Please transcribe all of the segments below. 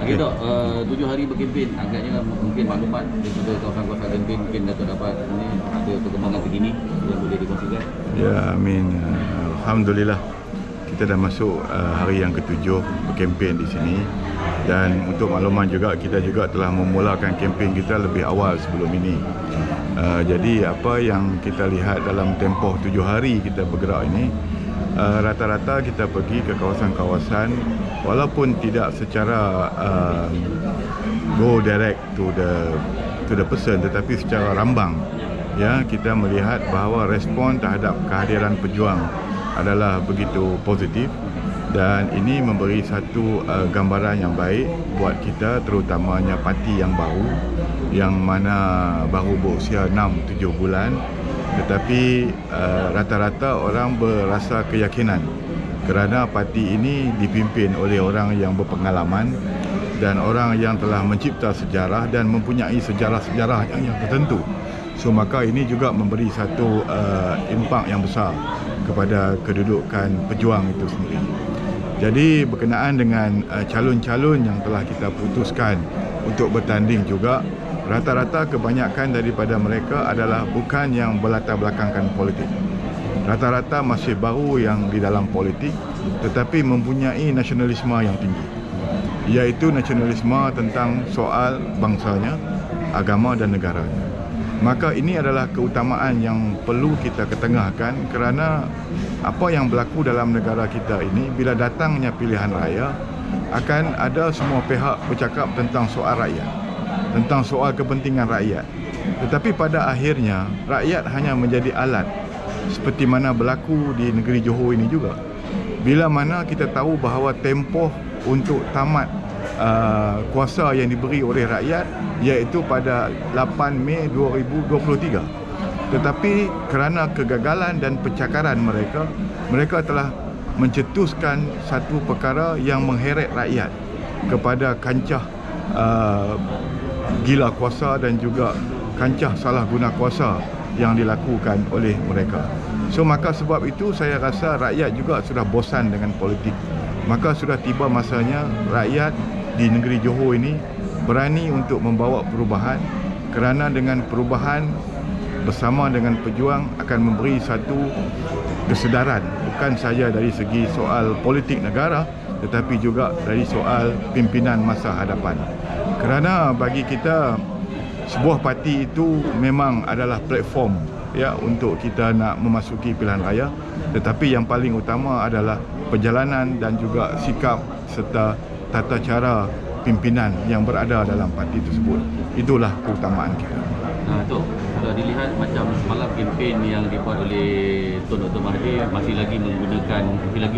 Okay, Dok, 7 hari berkempen, agaknya mungkin maklumat daripada kawasan-kawasan kempen mungkin Datuk dapat ini ada perkembangan terkini yang boleh dikongsikan. Ya, Alhamdulillah kita dah masuk hari yang ke-7 berkempen di sini, dan untuk makluman juga kita juga telah memulakan kempen kita lebih awal sebelum ini. Jadi apa yang kita lihat dalam tempoh 7 hari kita bergerak ini, rata-rata kita pergi ke kawasan-kawasan walaupun tidak secara go direct to the person, tetapi secara rambang, ya, kita melihat bahawa respon terhadap kehadiran pejuang adalah begitu positif, dan ini memberi satu gambaran yang baik buat kita, terutamanya parti yang baru, yang mana baru berusia 6-7 bulan, tetapi rata-rata orang berasa keyakinan kerana parti ini dipimpin oleh orang yang berpengalaman dan orang yang telah mencipta sejarah dan mempunyai sejarah-sejarah yang tertentu. So maka ini juga memberi satu impak yang besar kepada kedudukan pejuang itu sendiri. Jadi berkenaan dengan calon-calon yang telah kita putuskan untuk bertanding juga, rata-rata kebanyakan daripada mereka adalah bukan yang berlatar belakangkan politik. Rata-rata masih baru yang di dalam politik, tetapi mempunyai nasionalisme yang tinggi, iaitu nasionalisme tentang soal bangsanya, agama dan negaranya. Maka ini adalah keutamaan yang perlu kita ketengahkan, kerana apa yang berlaku dalam negara kita ini, bila datangnya pilihan raya, akan ada semua pihak bercakap tentang soal rakyat, tentang soal kepentingan rakyat. Tetapi pada akhirnya, rakyat hanya menjadi alat, seperti mana berlaku di negeri Johor ini juga. Bila mana kita tahu bahawa tempoh untuk tamat kuasa yang diberi oleh rakyat iaitu pada 8 Mei 2023. Tetapi kerana kegagalan dan pencakaran mereka telah mencetuskan satu perkara yang mengheret rakyat kepada kancah gila kuasa dan juga kancah salah guna kuasa yang dilakukan oleh mereka. So maka sebab itu saya rasa rakyat juga sudah bosan dengan politik. Maka sudah tiba masanya rakyat di negeri Johor ini berani untuk membawa perubahan, kerana dengan perubahan bersama dengan pejuang akan memberi satu kesedaran, bukan saja dari segi soal politik negara, tetapi juga dari soal pimpinan masa hadapan. Kerana bagi kita, sebuah parti itu memang adalah platform, ya, untuk kita nak memasuki pilihan raya, tetapi yang paling utama adalah perjalanan dan juga sikap serta tata cara pimpinan yang berada dalam parti tersebut. Itulah keutamaan kita. Nah, Tok, kalau dilihat macam semalam kempen yang dibuat oleh Tun Dr. Mahathir masih lagi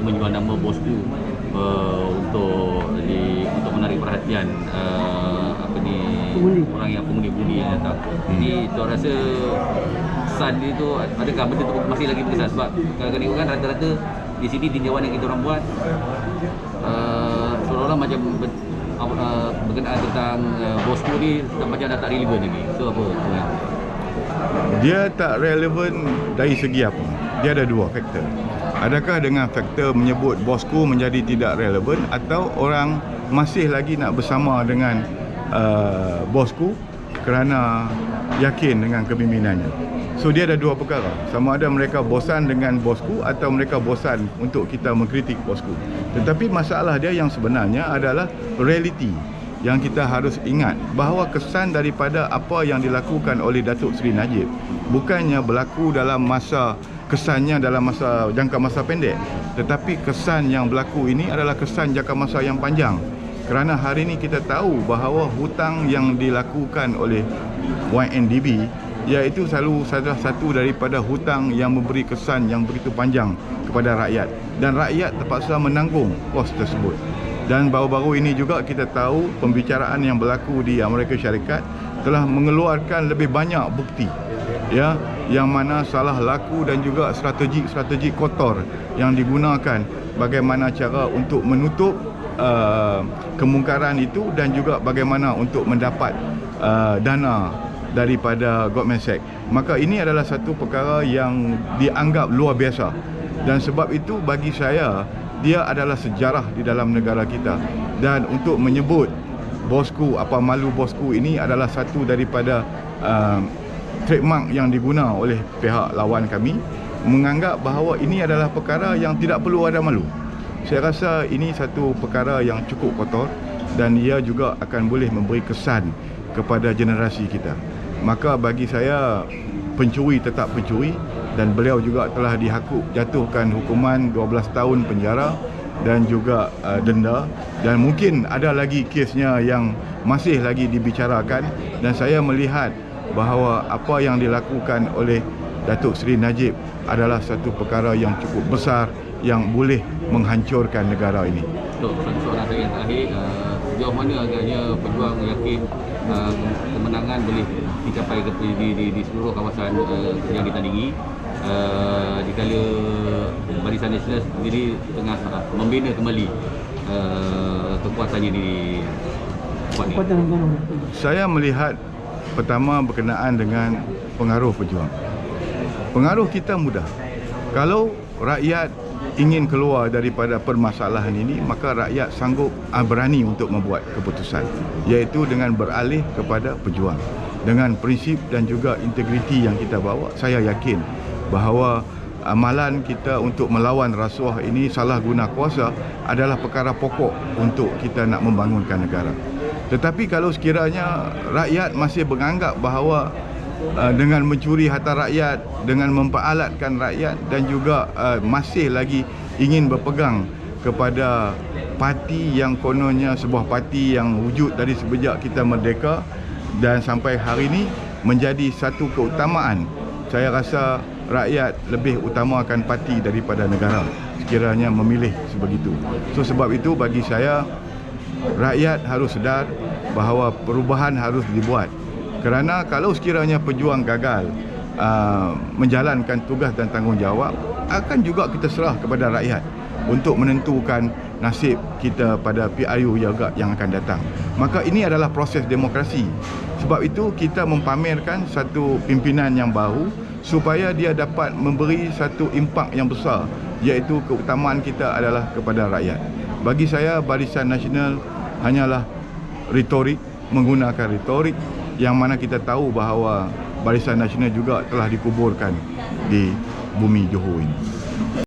menjual nama bosku untuk menarik perhatian orang yang pengundi-pengundi yang datang. Ini Tok rasa kesan dia tu, adakah benda tu masih lagi berkesan? Sebab kadang-kadang kan rata-rata di sini tinjauan yang kita orang buat seolah-olah macam berkenaan tentang bosku ni macam dah tak relevan lagi. So apa? Dia tak relevan dari segi apa? Dia ada dua faktor. Adakah dengan faktor menyebut bosku menjadi tidak relevan, atau orang masih lagi nak bersama dengan bosku kerana yakin dengan kepimimpinannya? So dia ada dua perkara. Sama ada mereka bosan dengan bosku atau mereka bosan untuk kita mengkritik bosku. Tetapi masalah dia yang sebenarnya adalah realiti yang kita harus ingat, bahawa kesan daripada apa yang dilakukan oleh Datuk Seri Najib bukannya berlaku dalam kesannya dalam jangka masa pendek, tetapi kesan yang berlaku ini adalah kesan jangka masa yang panjang. Kerana hari ini kita tahu bahawa hutang yang dilakukan oleh YNDB iaitu selalu salah satu daripada hutang yang memberi kesan yang begitu panjang kepada rakyat, dan rakyat terpaksa menanggung kos tersebut. Dan baru-baru ini juga kita tahu pembicaraan yang berlaku di Amerika Syarikat telah mengeluarkan lebih banyak bukti, ya, yang mana salah laku dan juga strategi kotor yang digunakan bagaimana cara untuk menutup kemungkaran itu, dan juga bagaimana untuk mendapat dana daripada Goldman Sachs. Maka ini adalah satu perkara yang dianggap luar biasa, dan sebab itu bagi saya dia adalah sejarah di dalam negara kita. Dan untuk menyebut bosku, apa malu bosku ini adalah satu daripada trademark yang diguna oleh pihak lawan kami, menganggap bahawa ini adalah perkara yang tidak perlu ada malu. Saya rasa ini satu perkara yang cukup kotor dan ia juga akan boleh memberi kesan kepada generasi kita. Maka bagi saya, pencuri tetap pencuri, dan beliau juga telah jatuhkan hukuman 12 tahun penjara dan juga denda, dan mungkin ada lagi kesnya yang masih lagi dibicarakan. Dan saya melihat bahawa apa yang dilakukan oleh Datuk Seri Najib adalah satu perkara yang cukup besar yang boleh menghancurkan negara ini. Satu soalan saya yang terakhir, sejauh mana agaknya pejuang yakin kemenangan boleh dicapai di seluruh kawasan yang ditandingi, dikala Barisan Nasional sendiri tengah membina kembali kekuatannya di tempat ini? Saya melihat pertama berkenaan dengan pengaruh pejuang. Pengaruh kita mudah. Kalau rakyat ingin keluar daripada permasalahan ini, maka rakyat sanggup berani untuk membuat keputusan, iaitu dengan beralih kepada pejuang. Dengan prinsip dan juga integriti yang kita bawa, saya yakin bahawa amalan kita untuk melawan rasuah ini, salah guna kuasa, adalah perkara pokok untuk kita nak membangunkan negara. Tetapi kalau sekiranya rakyat masih menganggap bahawa dengan mencuri harta rakyat, dengan memperalatkan rakyat, dan juga masih lagi ingin berpegang kepada parti yang kononnya sebuah parti yang wujud dari sejak kita merdeka dan sampai hari ini menjadi satu keutamaan, saya rasa rakyat lebih utamakan parti daripada negara sekiranya memilih sebegitu. So sebab itu bagi saya, rakyat harus sedar bahawa perubahan harus dibuat. Kerana kalau sekiranya pejuang gagal menjalankan tugas dan tanggungjawab, akan juga kita serah kepada rakyat untuk menentukan nasib kita pada PRU yang akan datang. Maka ini adalah proses demokrasi. Sebab itu kita mempamerkan satu pimpinan yang baru supaya dia dapat memberi satu impak yang besar, iaitu keutamaan kita adalah kepada rakyat. Bagi saya, Barisan Nasional hanyalah retorik, menggunakan retorik, yang mana kita tahu bahawa Barisan Nasional juga telah dikuburkan di bumi Johor ini.